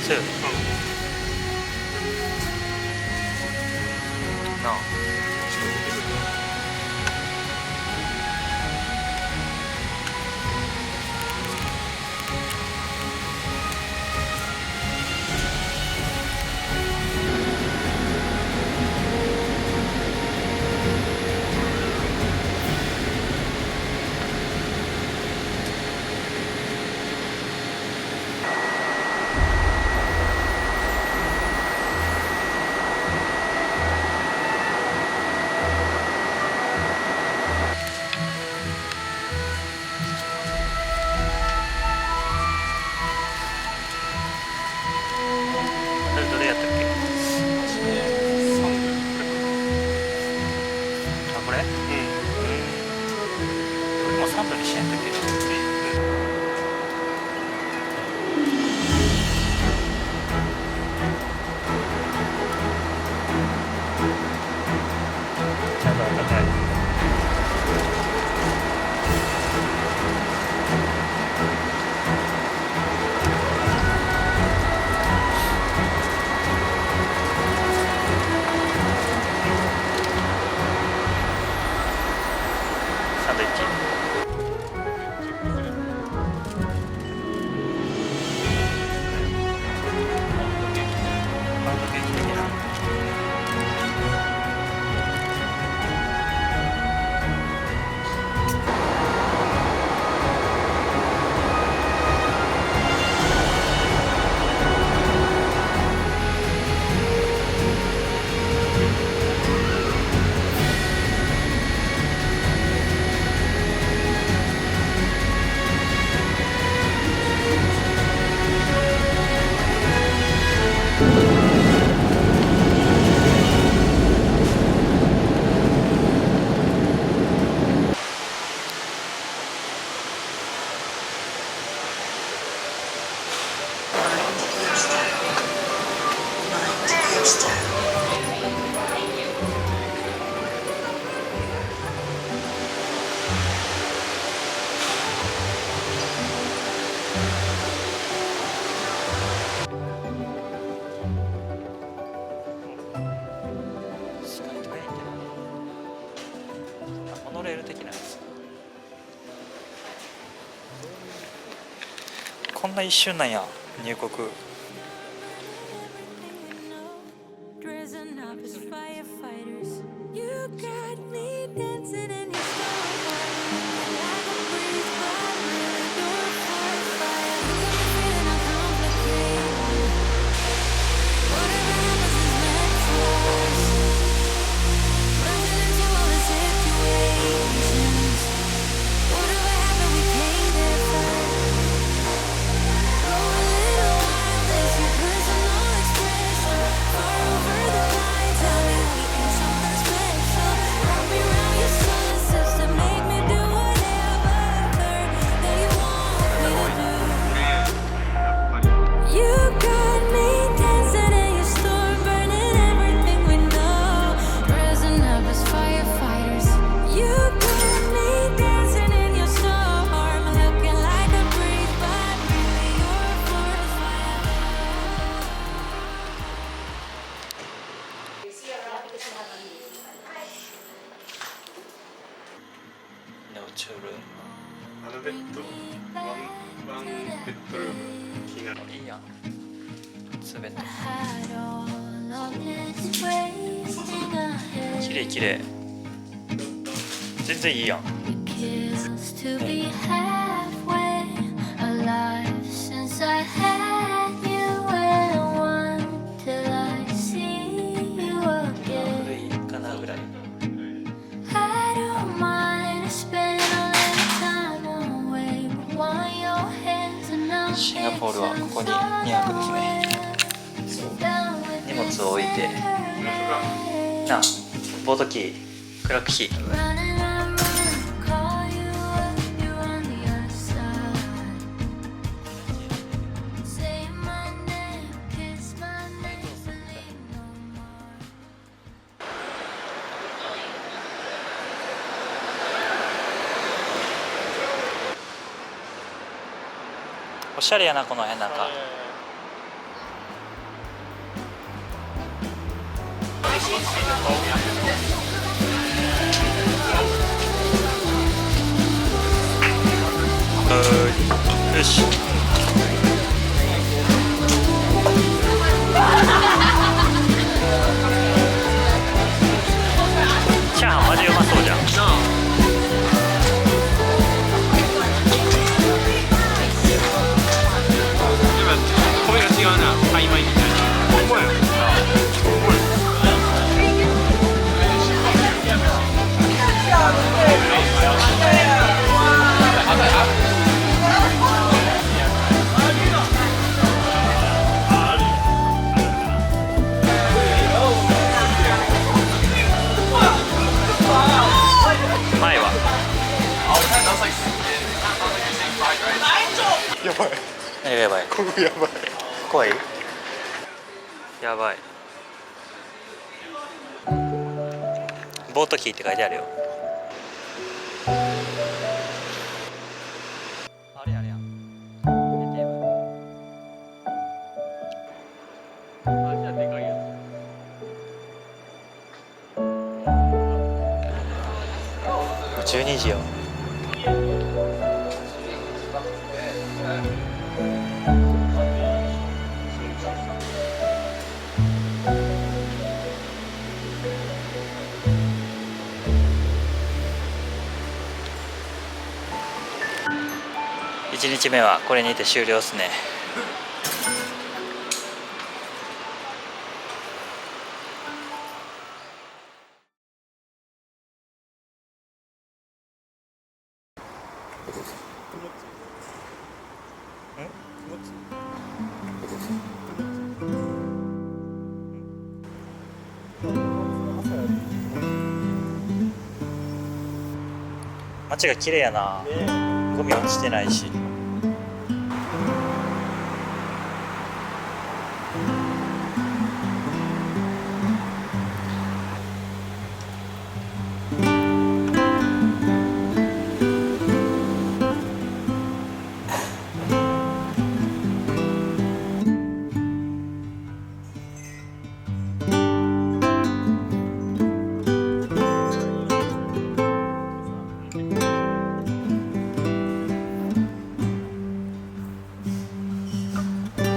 そうよね。なあ。どれやったっけ？あ、これ？俺も3度にしないといけない。ちゃんと当たってない。サンドイッチ。パウンドケーキ的な。モノレール的なやつ。こんな一瞬なんや、入国。Tell me we ain't something special. Wrap me around your sunset. ベッドワンベッドルーム気になる。いいやんすべてきれいきれい全然いいやん、古いかなぐらい。シンガポールはここに2泊ですね。荷物を置いてなあ、ボートキー、クラックキー。おしゃれやなこの辺なんか。よし。チャーハンマジうまそうじゃん。米が違うな、曖昧みたいな。ほんまや。うまいわ。やばい。何がやばい？ここやばい。怖い？やばい。ボートキーって書いてあるよ。あれやれやん。あ、じゃあでかいやつ。12時よ。1日目はこれにて終了ですね。街が綺麗やな。ゴミ落ちてないし。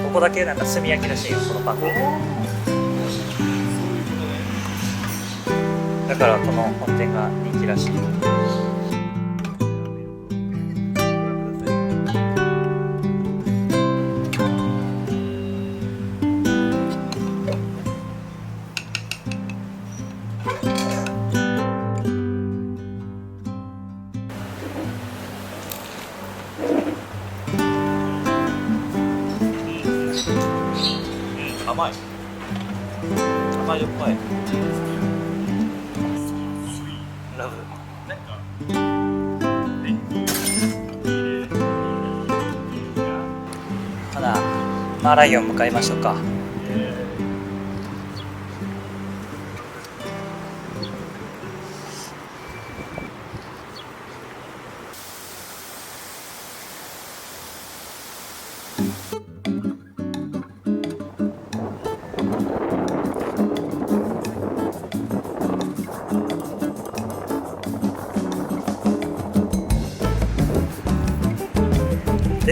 ここだけなんか炭焼きらしいよ、このパンが。だからこの本店が人気らしい。甘い。甘いよっぱい。ラブ。ほな、マーライオン向かいましょうか。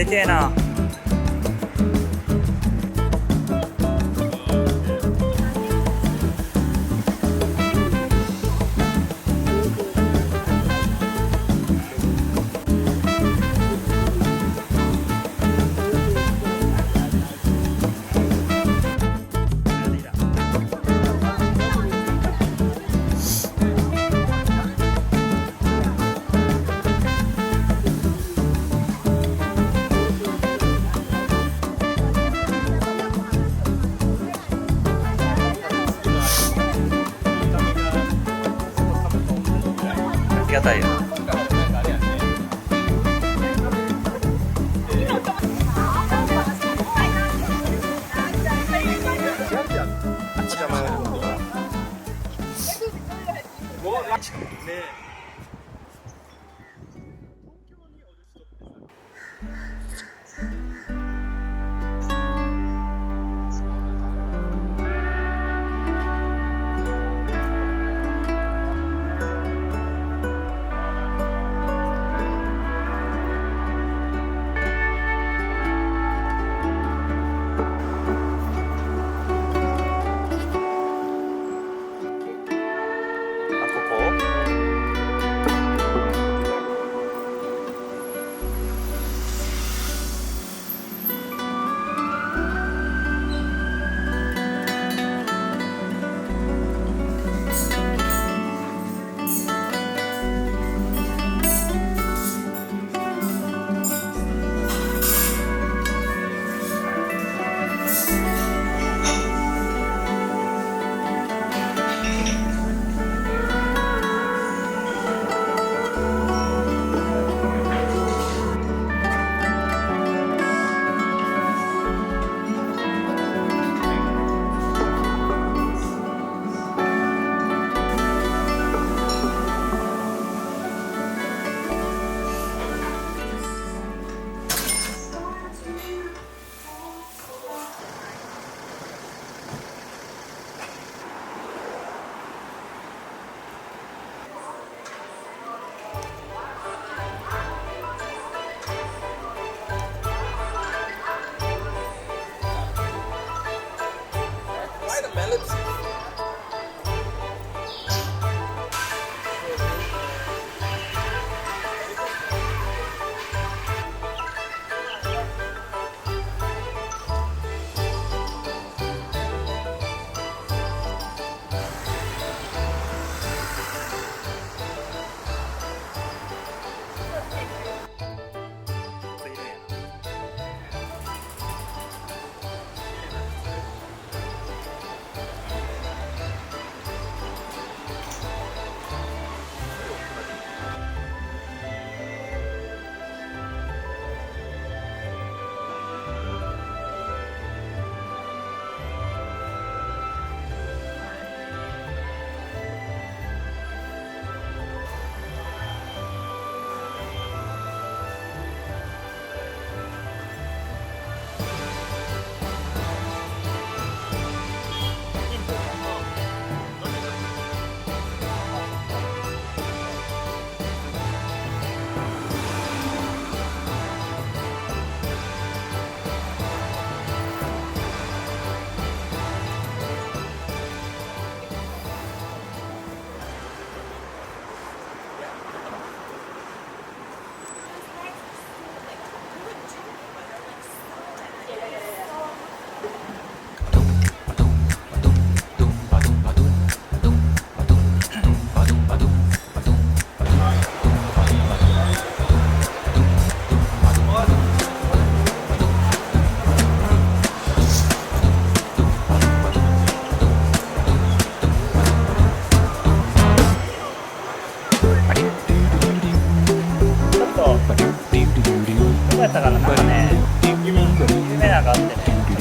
でけえな。ありがたいよ。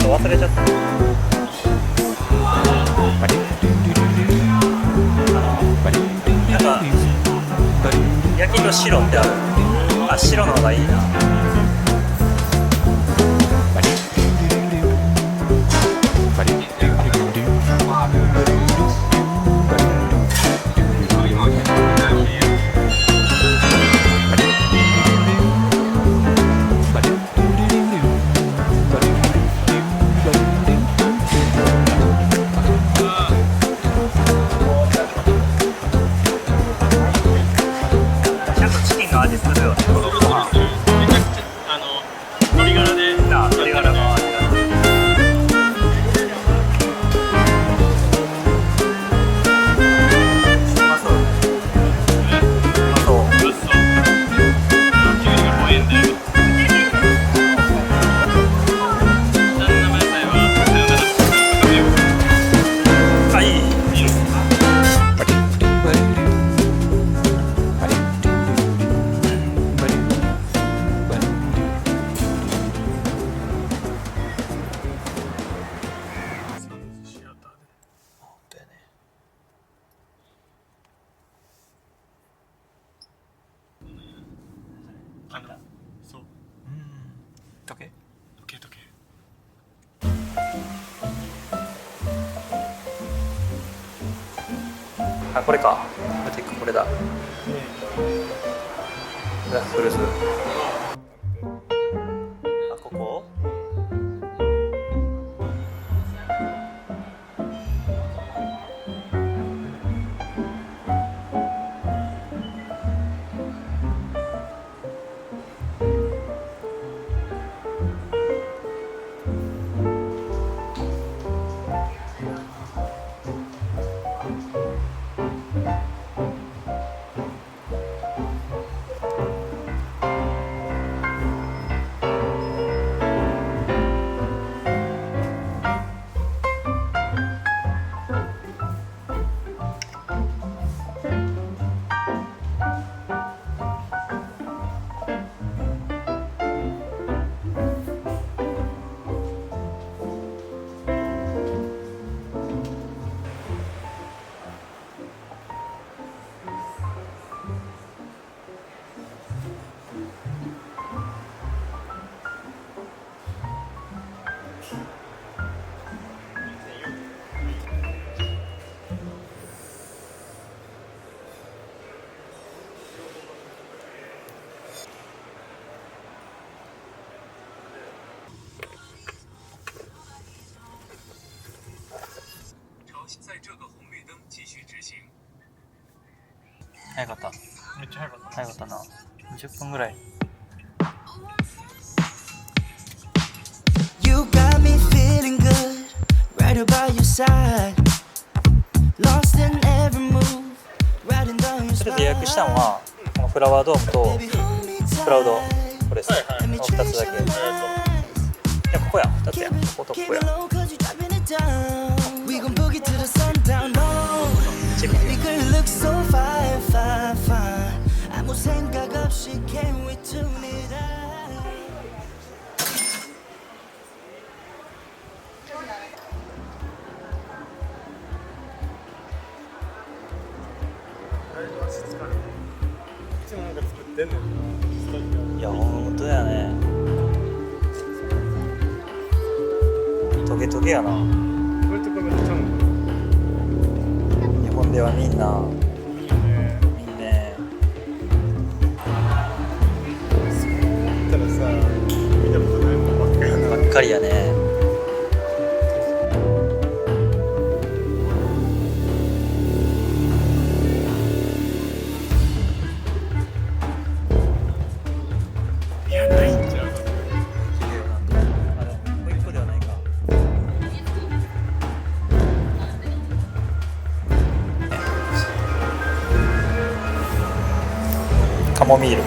忘れちゃった。なんか焼きと白ってある。あ、白の方がいいな。あ、これか。ブティックこれだ。ラッフルズ。あ、ここ？早かった。めっちゃ早かった。早かったな。20分ぐらい。You got me feeling good, right about your side. Lost in every move, riding down your それで予約したのはこのフラワードームとクラウドフォレストの2つだけ。いや、ここや、2つや。こことここや。We gon' boogie to the sundown.チェック。 We could look so fine, fine, fine. 아무 생각 없이 can we tune it out?いや、本当やね。トゲトゲやな。日本ではみんなみんね。ばっかりやね。いや、ないんちゃう。あ、でももう一個ではないか。カモミール。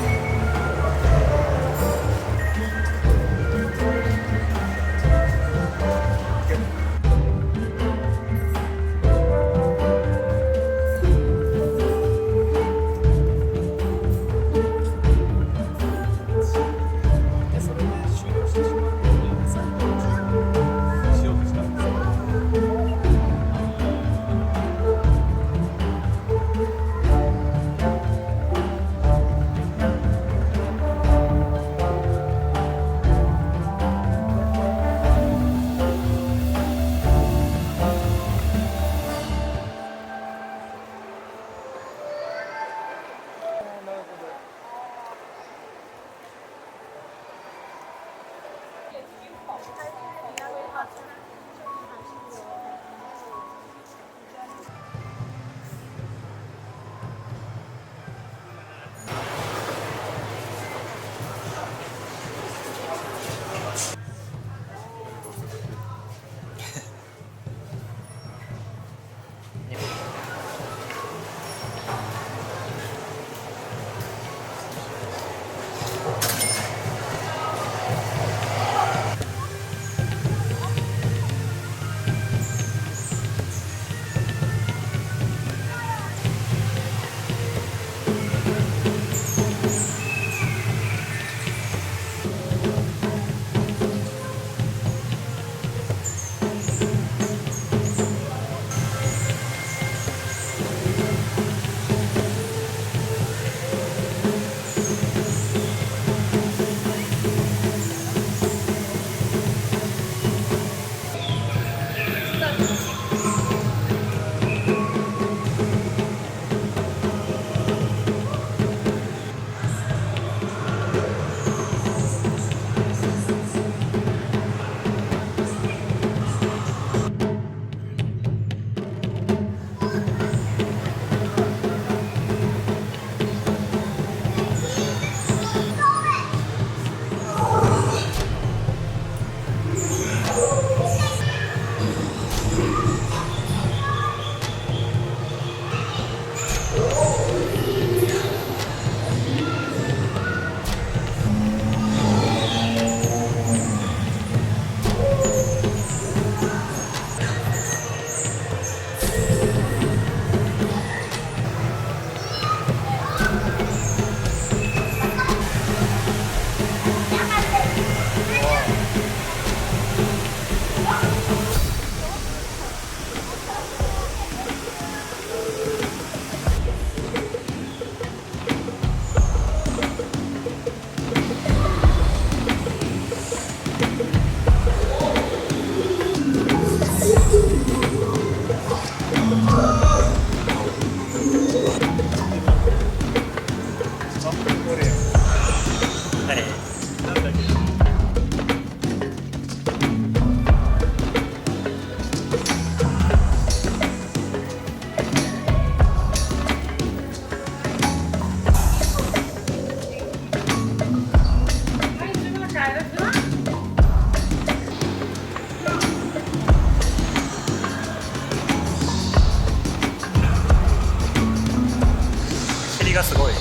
霧がすごい。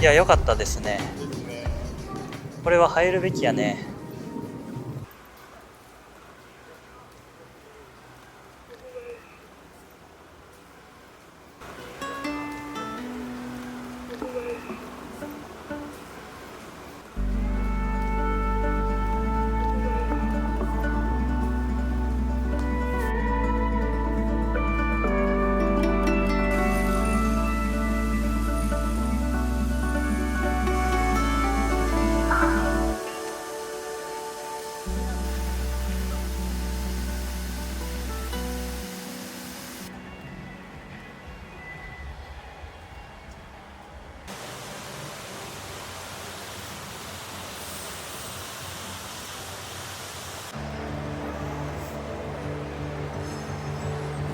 いや、良かったですね。これは入るべきやね。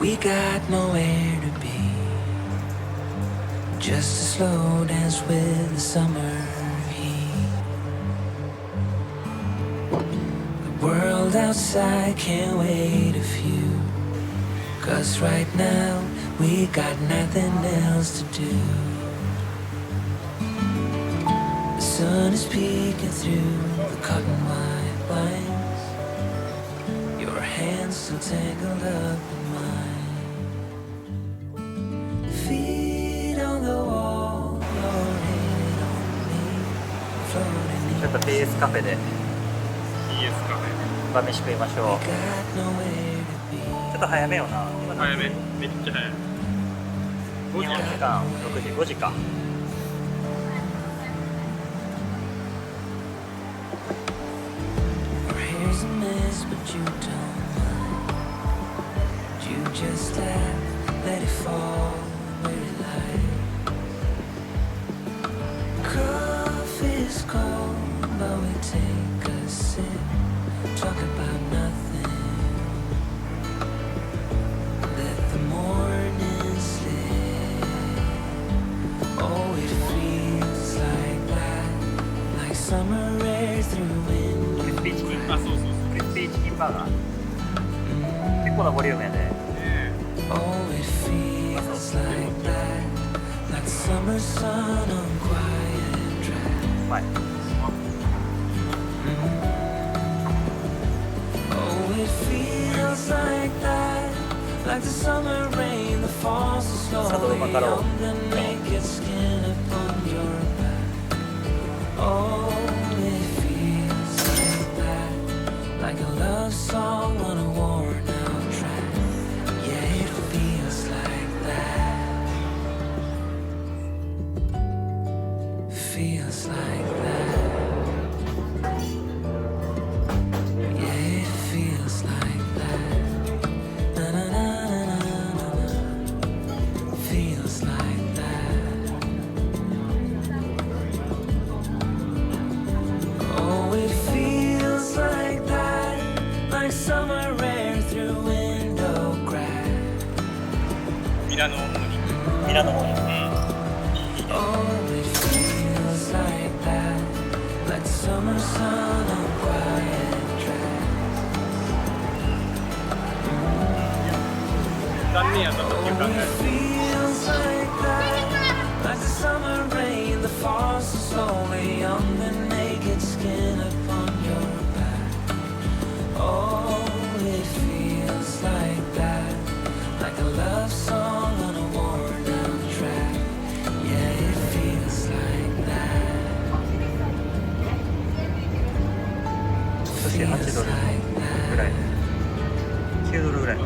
We got nowhere to be, just a slow dance with the summer heat. The world outside can't wait a few, 'cause right now we got nothing else to do. The sun is peeking through the cotton white blinds, your hands still tangled up in mine. Feet on the wall, your head on me, floating ちょっと PS カフェでいいですかね。晩飯食いましょう。 got nowhere to be. ちょっと早めよな。今早め、めっちゃ早い。5日本時時間6時、5時か。Your hair's a mess, but you don't mind. You just let it fall where it lies. Coffee's cold, but we take a sip, talk about nothing. Let the morning slip. Oh, it feels like that, like summer air through クリスピーチキン、あ、そうそうそう。クリスピーチキンバーガー。結構なボリュームやで。Oh, it feels like that, like summer sun on quiet drive. うまい。 Oh, it feels like that, like the summer rain that falls so slowly on the naked skin upon your back. Oh, it feels like that, like a love song on a worn out track. Yeah, it feels like that. Feels like that. Yeah, it feels like that. Na na na na na na. Feels like that. Oh, it feels like that, like summer air through window crack. ミラノモーニング。ミラノモーニング。 Oh, it feels like that, like summer sun on quiet track. 残念やった時 Oh, 間 it が feels like that, like the summer rain that falls so slowly on the naked skin upon your back. Oh, it feels like that, like a love song on a worn out track. Yeah, it feels like that. そして8ドルぐらい。9ドルぐらい。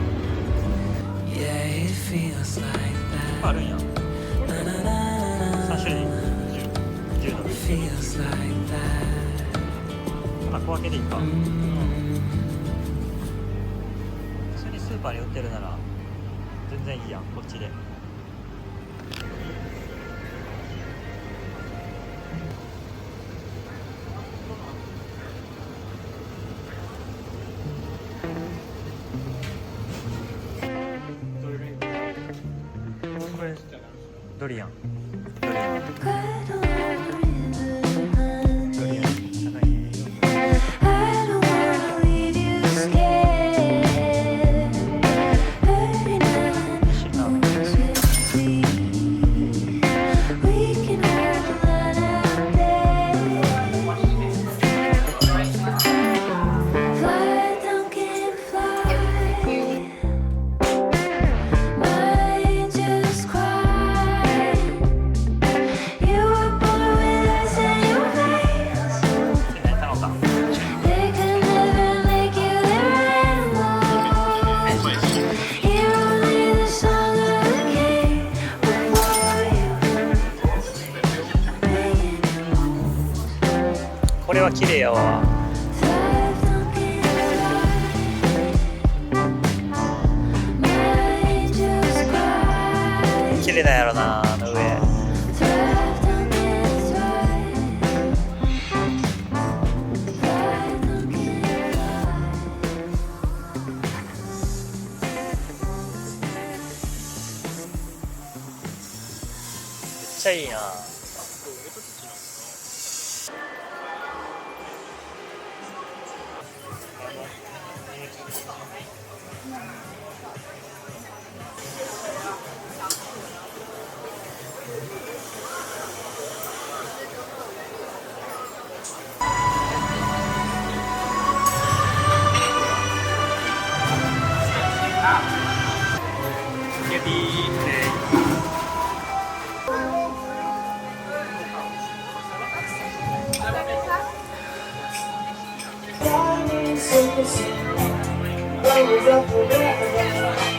Yeah, it feels like あるんや。 that. Na na na 3 na 種類。10ドル。 feels like that. あ、小分けでいいか。普通にスーーパーに売ってるなら全然いいやん、こっちで。これドリアン、ドリアン、ドリアン高いね。これは綺麗やわ。綺麗なんやろな、あの上。めっちゃいいな。What was up for